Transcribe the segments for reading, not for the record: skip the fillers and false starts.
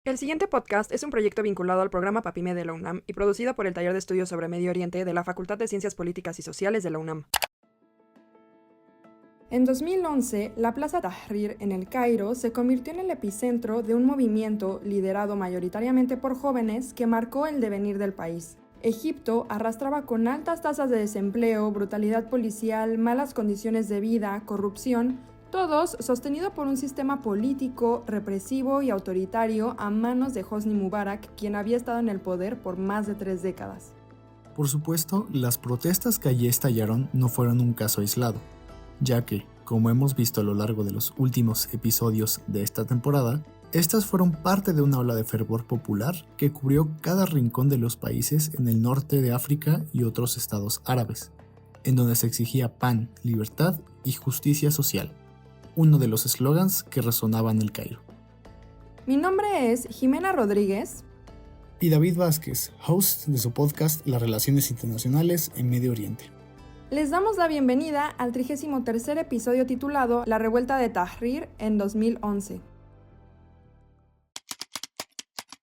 El siguiente podcast es un proyecto vinculado al programa PAPIME de la UNAM y producido por el Taller de Estudios sobre Medio Oriente de la Facultad de Ciencias Políticas y Sociales de la UNAM. En 2011, la Plaza Tahrir en El Cairo se convirtió en el epicentro de un movimiento liderado mayoritariamente por jóvenes que marcó el devenir del país. Egipto arrastraba con altas tasas de desempleo, brutalidad policial, malas condiciones de vida, corrupción, todos sostenido por un sistema político, represivo y autoritario a manos de Hosni Mubarak, quien había estado en el poder por más de 3 décadas. Por supuesto, las protestas que allí estallaron no fueron un caso aislado, ya que, como hemos visto a lo largo de los últimos episodios de esta temporada, estas fueron parte de una ola de fervor popular que cubrió cada rincón de los países en el norte de África y otros estados árabes, en donde se exigía pan, libertad y justicia social, uno de los eslogans que resonaba en El Cairo. Mi nombre es Jimena Rodríguez. Y David Vázquez, host de su podcast Las Relaciones Internacionales en Medio Oriente. Les damos la bienvenida al 33º episodio titulado La Revuelta de Tahrir en 2011.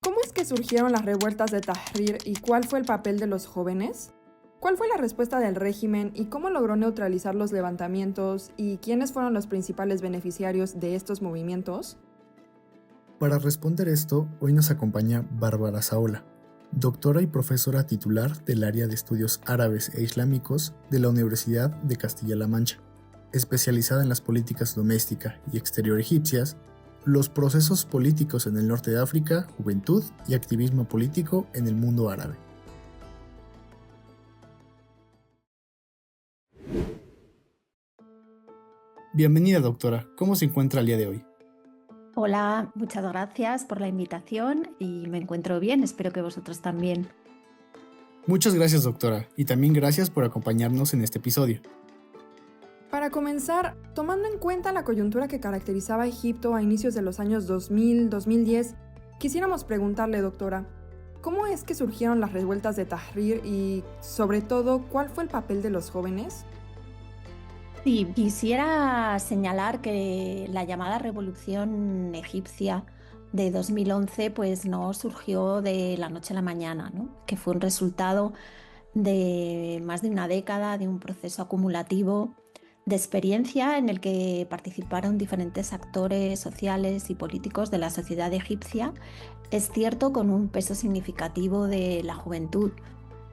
¿Cómo es que surgieron las revueltas de Tahrir y cuál fue el papel de los jóvenes? ¿Cuál fue la respuesta del régimen y cómo logró neutralizar los levantamientos y quiénes fueron los principales beneficiarios de estos movimientos? Para responder esto, hoy nos acompaña Bárbara Saola, doctora y profesora titular del área de estudios árabes e islámicos de la Universidad de Castilla-La Mancha, especializada en las políticas doméstica y exterior egipcias, los procesos políticos en el norte de África, juventud y activismo político en el mundo árabe. Bienvenida, doctora. ¿Cómo se encuentra el día de hoy? Hola, muchas gracias por la invitación y me encuentro bien, espero que vosotros también. Muchas gracias, doctora, y también gracias por acompañarnos en este episodio. Para comenzar, tomando en cuenta la coyuntura que caracterizaba a Egipto a inicios de los años 2000-2010, quisiéramos preguntarle, doctora, ¿cómo es que surgieron las revueltas de Tahrir y, sobre todo, cuál fue el papel de los jóvenes? Sí, quisiera señalar que la llamada Revolución Egipcia de 2011 pues no surgió de la noche a la mañana, ¿no? Que fue un resultado de más de una década de un proceso acumulativo de experiencia en el que participaron diferentes actores sociales y políticos de la sociedad egipcia, es cierto, con un peso significativo de la juventud.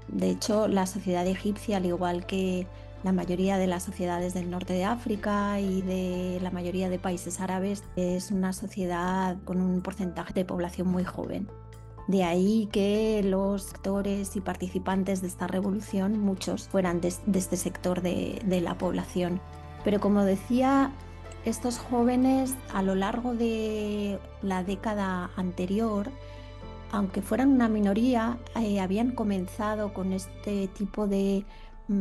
De hecho, la sociedad egipcia, al igual que la mayoría de las sociedades del norte de África y de la mayoría de países árabes, es una sociedad con un porcentaje de población muy joven. De ahí que los actores y participantes de esta revolución, muchos fueran de este sector de la población. Pero como decía, estos jóvenes a lo largo de la década anterior, aunque fueran una minoría, habían comenzado con este tipo de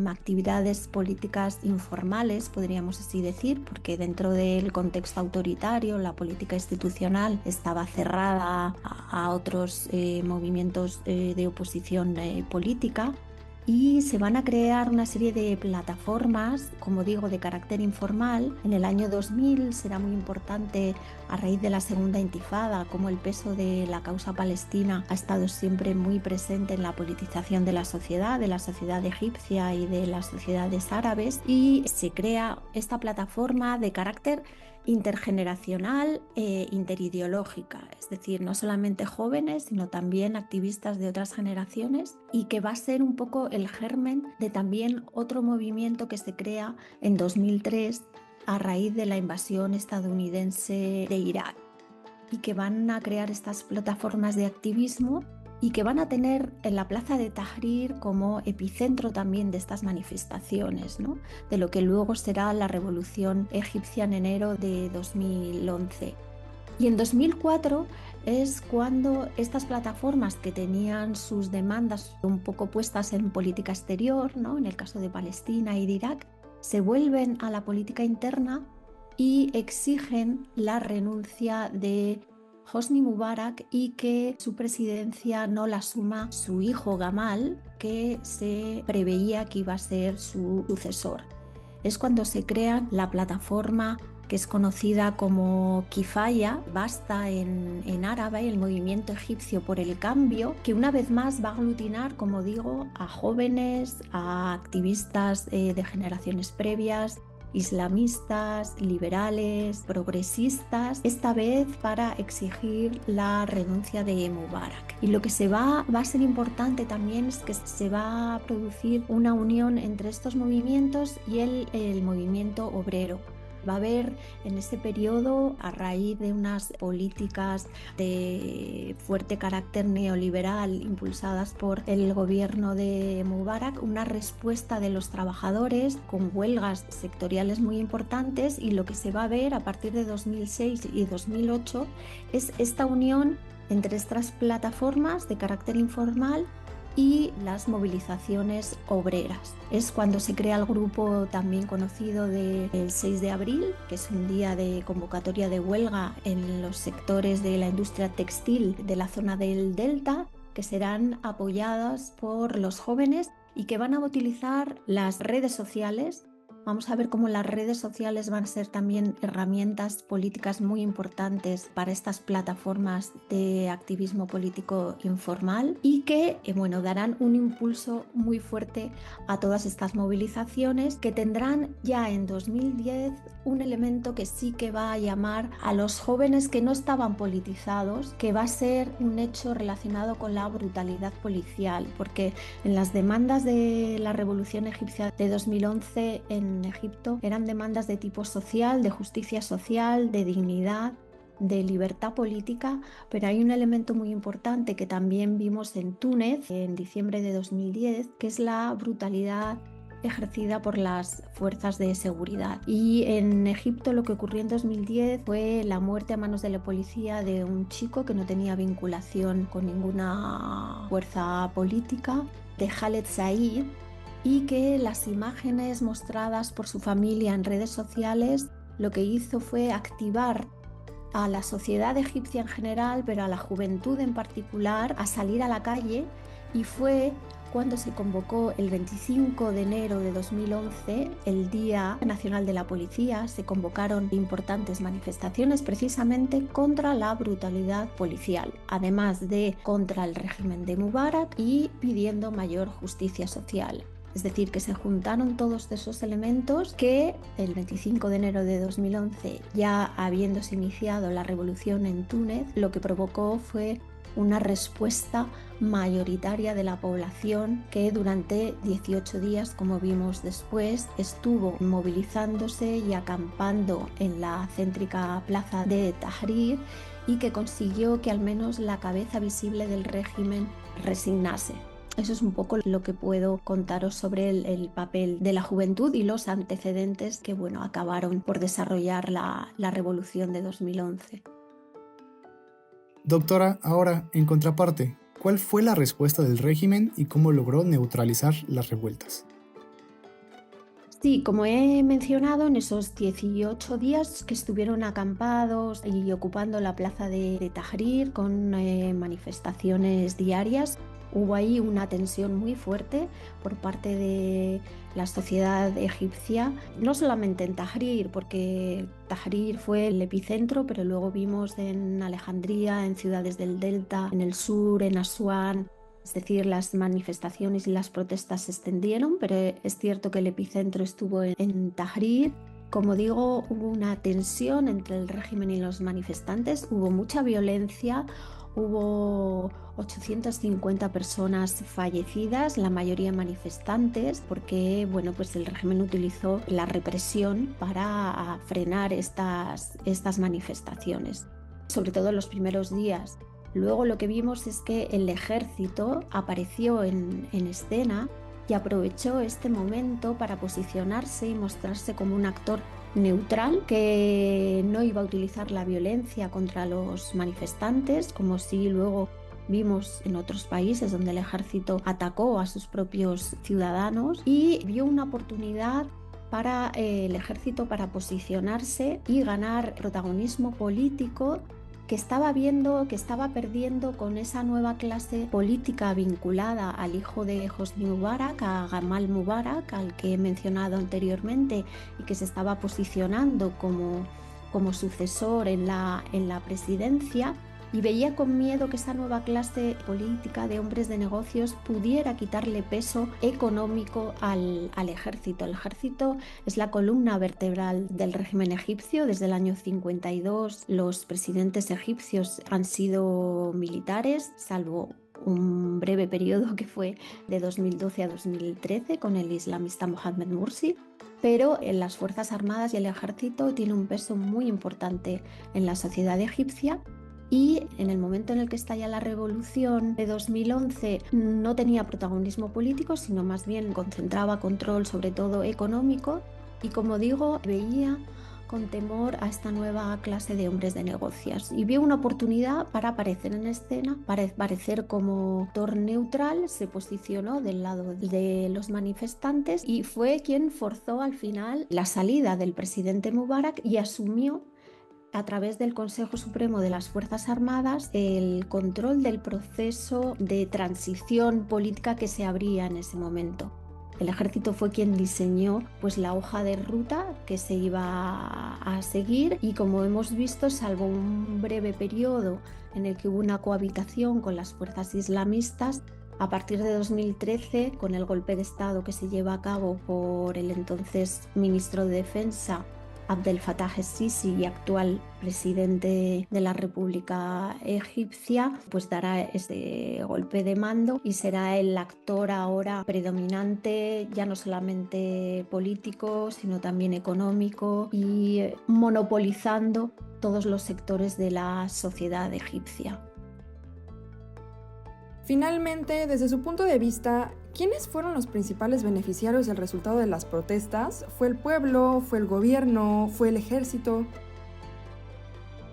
actividades políticas informales, podríamos así decir, porque dentro del contexto autoritario la política institucional estaba cerrada a otros movimientos de oposición política. Y se van a crear una serie de plataformas, como digo, de carácter informal. En el año 2000 será muy importante, a raíz de la segunda intifada, como el peso de la causa palestina ha estado siempre muy presente en la politización de la sociedad egipcia y de las sociedades árabes, y se crea esta plataforma de carácter intergeneracional e interideológica, es decir, no solamente jóvenes, sino también activistas de otras generaciones, y que va a ser un poco el germen de también otro movimiento que se crea en 2003 a raíz de la invasión estadounidense de Irak, y que van a crear estas plataformas de activismo y que van a tener en la Plaza de Tahrir como epicentro también de estas manifestaciones, ¿no? De lo que luego será la Revolución Egipcia en enero de 2011. Y en 2004 es cuando estas plataformas, que tenían sus demandas un poco puestas en política exterior, ¿no? En el caso de Palestina y de Irak, se vuelven a la política interna y exigen la renuncia de Hosni Mubarak y que su presidencia no la asuma su hijo Gamal, que se preveía que iba a ser su sucesor. Es cuando se crea la plataforma que es conocida como Kifaya, basta en árabe, el movimiento egipcio por el cambio, que una vez más va a aglutinar, como digo, a jóvenes, a activistas de generaciones previas, islamistas, liberales, progresistas, esta vez para exigir la renuncia de Mubarak. Y lo que va a ser importante también es que se va a producir una unión entre estos movimientos y el movimiento obrero. Va a haber en ese periodo, a raíz de unas políticas de fuerte carácter neoliberal impulsadas por el gobierno de Mubarak, una respuesta de los trabajadores con huelgas sectoriales muy importantes, y lo que se va a ver a partir de 2006 y 2008 es esta unión entre estas plataformas de carácter informal y las movilizaciones obreras. Es cuando se crea el grupo también conocido del 6 de abril, que es un día de convocatoria de huelga en los sectores de la industria textil de la zona del Delta, que serán apoyadas por los jóvenes y que van a utilizar las redes sociales. Vamos a ver cómo las redes sociales van a ser también herramientas políticas muy importantes para estas plataformas de activismo político informal, y que darán un impulso muy fuerte a todas estas movilizaciones, que tendrán ya en 2010 un elemento que sí que va a llamar a los jóvenes que no estaban politizados, que va a ser un hecho relacionado con la brutalidad policial, porque en las demandas de la revolución egipcia de 2011 en Egipto eran demandas de tipo social, de justicia social, de dignidad, de libertad política, pero hay un elemento muy importante que también vimos en Túnez en diciembre de 2010, que es la brutalidad ejercida por las fuerzas de seguridad. Y en Egipto lo que ocurrió en 2010 fue la muerte a manos de la policía de un chico que no tenía vinculación con ninguna fuerza política, de Khaled Said, y que las imágenes mostradas por su familia en redes sociales lo que hizo fue activar a la sociedad egipcia en general, pero a la juventud en particular, a salir a la calle, y fue cuando se convocó el 25 de enero de 2011, el Día Nacional de la Policía. Se convocaron importantes manifestaciones precisamente contra la brutalidad policial, además de contra el régimen de Mubarak, y pidiendo mayor justicia social. Es decir, que se juntaron todos esos elementos que el 25 de enero de 2011, ya habiéndose iniciado la revolución en Túnez, lo que provocó fue una respuesta mayoritaria de la población, que durante 18 días, como vimos después, estuvo movilizándose y acampando en la céntrica plaza de Tahrir, y que consiguió que al menos la cabeza visible del régimen resignase. Eso es un poco lo que puedo contaros sobre el papel de la juventud y los antecedentes que acabaron por desarrollar la revolución de 2011. Doctora, ahora, en contraparte, ¿cuál fue la respuesta del régimen y cómo logró neutralizar las revueltas? Sí, como he mencionado, en esos 18 días que estuvieron acampados y ocupando la plaza de Tahrir con manifestaciones diarias, hubo ahí una tensión muy fuerte por parte de la sociedad egipcia, no solamente en Tahrir, porque Tahrir fue el epicentro, pero luego vimos en Alejandría, en ciudades del Delta, en el sur, en Asuán. Es decir, las manifestaciones y las protestas se extendieron, pero es cierto que el epicentro estuvo en Tahrir. Como digo, hubo una tensión entre el régimen y los manifestantes, hubo mucha violencia. Hubo 850 personas fallecidas, la mayoría manifestantes, porque el régimen utilizó la represión para frenar estas manifestaciones, sobre todo en los primeros días. Luego lo que vimos es que el ejército apareció en escena y aprovechó este momento para posicionarse y mostrarse como un actor neutral, que no iba a utilizar la violencia contra los manifestantes, como sí luego vimos en otros países donde el ejército atacó a sus propios ciudadanos, y vio una oportunidad para el ejército para posicionarse y ganar protagonismo político que estaba perdiendo con esa nueva clase política vinculada al hijo de Hosni Mubarak, a Gamal Mubarak, al que he mencionado anteriormente, y que se estaba posicionando como como sucesor en la presidencia, y veía con miedo que esa nueva clase política de hombres de negocios pudiera quitarle peso económico al ejército. El ejército es la columna vertebral del régimen egipcio. Desde el año 52 los presidentes egipcios han sido militares, salvo un breve periodo que fue de 2012 a 2013 con el islamista Mohamed Morsi. Pero en las Fuerzas Armadas y el ejército tiene un peso muy importante en la sociedad egipcia. Y en el momento en el que estalla la revolución de 2011 no tenía protagonismo político, sino más bien concentraba control sobre todo económico, y como digo, veía con temor a esta nueva clase de hombres de negocios y vio una oportunidad para aparecer en escena, para aparecer como actor neutral. Se posicionó del lado de los manifestantes y fue quien forzó al final la salida del presidente Mubarak y asumió a través del Consejo Supremo de las Fuerzas Armadas el control del proceso de transición política que se abría en ese momento. El ejército fue quien diseñó la hoja de ruta que se iba a seguir, y como hemos visto, salvo un breve periodo en el que hubo una cohabitación con las fuerzas islamistas, a partir de 2013, con el golpe de Estado que se lleva a cabo por el entonces ministro de Defensa Abdel Fattah el-Sisi y actual presidente de la República Egipcia, dará ese golpe de mando y será el actor ahora predominante, ya no solamente político, sino también económico, y monopolizando todos los sectores de la sociedad egipcia. Finalmente, desde su punto de vista, ¿quiénes fueron los principales beneficiarios del resultado de las protestas? ¿Fue el pueblo? ¿Fue el gobierno? ¿Fue el ejército?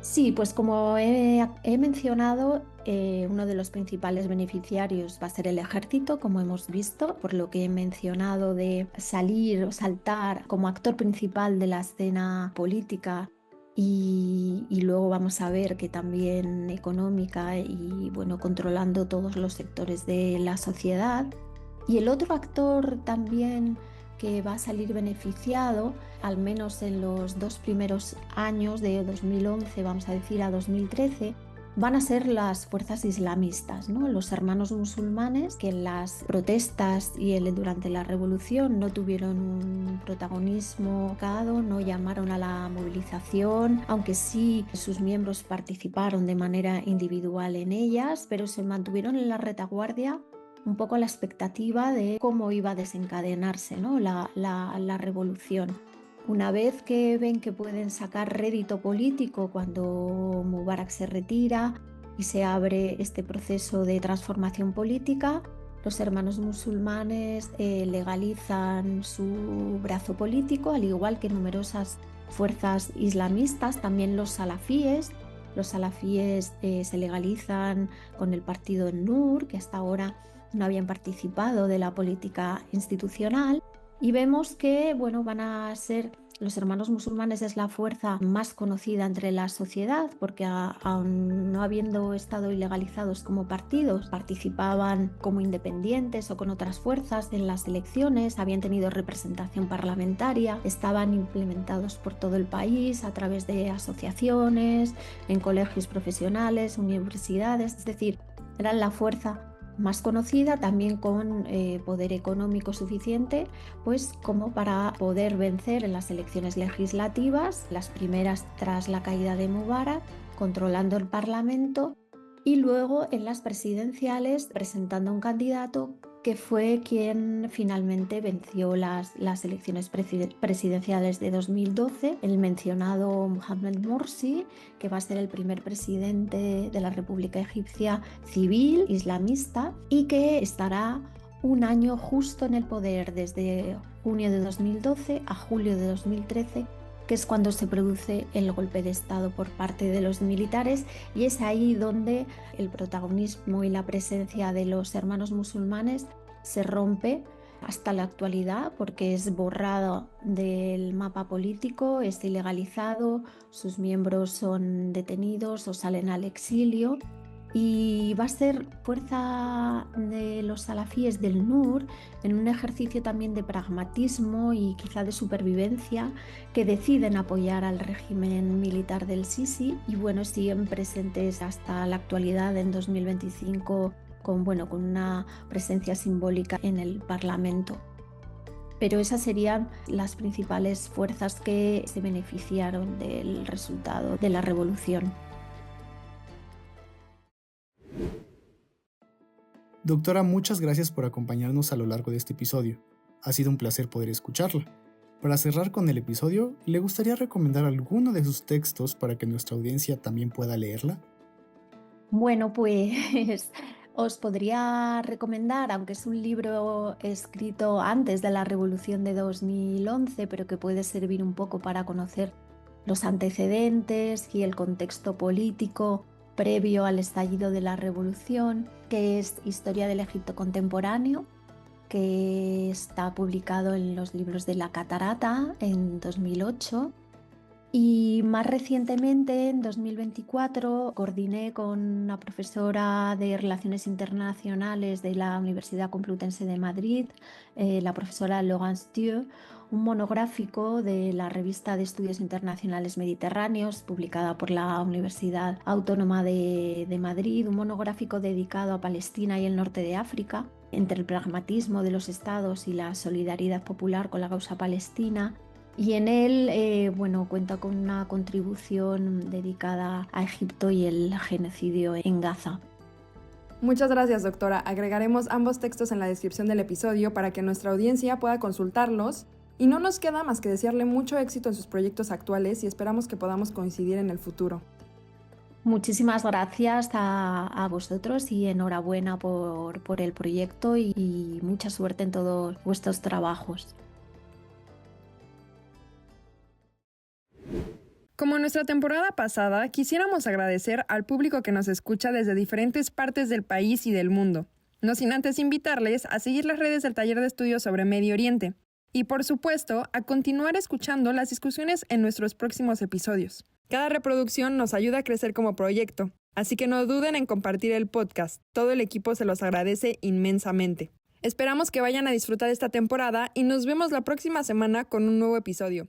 Sí, como he mencionado, uno de los principales beneficiarios va a ser el ejército, como hemos visto, por lo que he mencionado de salir o saltar como actor principal de la escena política. Y luego vamos a ver que también económica y controlando todos los sectores de la sociedad. Y el otro actor también que va a salir beneficiado, al menos en los 2 primeros años, de 2011 vamos a decir a 2013, van a ser las fuerzas islamistas, ¿no? Los hermanos musulmanes, que en las protestas y durante la revolución no tuvieron un protagonismo marcado, no llamaron a la movilización, aunque sí sus miembros participaron de manera individual en ellas, pero se mantuvieron en la retaguardia, un poco a la expectativa de cómo iba a desencadenarse, ¿no? la revolución. Una vez que ven que pueden sacar rédito político cuando Mubarak se retira y se abre este proceso de transformación política, los hermanos musulmanes legalizan su brazo político, al igual que numerosas fuerzas islamistas, también los salafíes. Los salafíes se legalizan con el partido Nur, que hasta ahora no habían participado de la política institucional. Y vemos que van a ser, los hermanos musulmanes es la fuerza más conocida entre la sociedad, porque aun no habiendo estado ilegalizados como partidos, participaban como independientes o con otras fuerzas en las elecciones, habían tenido representación parlamentaria, estaban implementados por todo el país a través de asociaciones, en colegios profesionales, universidades, es decir, eran la fuerza más conocida, también con poder económico suficiente como para poder vencer en las elecciones legislativas, las primeras tras la caída de Mubarak, controlando el Parlamento, y luego en las presidenciales presentando un candidato que fue quien finalmente venció las elecciones presidenciales de 2012, el mencionado Mohamed Morsi, que va a ser el primer presidente de la República Egipcia civil, islamista, y que estará un año justo en el poder, desde junio de 2012 a julio de 2013, que es cuando se produce el golpe de Estado por parte de los militares, y es ahí donde el protagonismo y la presencia de los hermanos musulmanes se rompe hasta la actualidad, porque es borrado del mapa político, es ilegalizado, sus miembros son detenidos o salen al exilio, y va a ser fuerza de los salafíes del Nur en un ejercicio también de pragmatismo y quizá de supervivencia, que deciden apoyar al régimen militar del Sisi y siguen presentes hasta la actualidad en 2025 con una presencia simbólica en el Parlamento. Pero esas serían las principales fuerzas que se beneficiaron del resultado de la revolución. Doctora, muchas gracias por acompañarnos a lo largo de este episodio. Ha sido un placer poder escucharla. Para cerrar con el episodio, ¿le gustaría recomendar alguno de sus textos para que nuestra audiencia también pueda leerla? Bueno, pues os podría recomendar, aunque es un libro escrito antes de la Revolución de 2011, pero que puede servir un poco para conocer los antecedentes y el contexto político previo al estallido de la Revolución, que es Historia del Egipto Contemporáneo, que está publicado en los libros de La Catarata en 2008. Y más recientemente, en 2024, coordiné con una profesora de Relaciones Internacionales de la Universidad Complutense de Madrid, la profesora Laurence Thieu, un monográfico de la Revista de Estudios Internacionales Mediterráneos, publicada por la Universidad Autónoma de Madrid, un monográfico dedicado a Palestina y el norte de África, entre el pragmatismo de los estados y la solidaridad popular con la causa palestina. Y en él cuenta con una contribución dedicada a Egipto y el genocidio en Gaza. Muchas gracias, doctora. Agregaremos ambos textos en la descripción del episodio para que nuestra audiencia pueda consultarlos. Y no nos queda más que desearle mucho éxito en sus proyectos actuales y esperamos que podamos coincidir en el futuro. Muchísimas gracias a vosotros y enhorabuena por el proyecto y mucha suerte en todos vuestros trabajos. Como en nuestra temporada pasada, quisiéramos agradecer al público que nos escucha desde diferentes partes del país y del mundo, no sin antes invitarles a seguir las redes del Taller de Estudios sobre Medio Oriente y, por supuesto, a continuar escuchando las discusiones en nuestros próximos episodios. Cada reproducción nos ayuda a crecer como proyecto, así que no duden en compartir el podcast. Todo el equipo se los agradece inmensamente. Esperamos que vayan a disfrutar esta temporada y nos vemos la próxima semana con un nuevo episodio.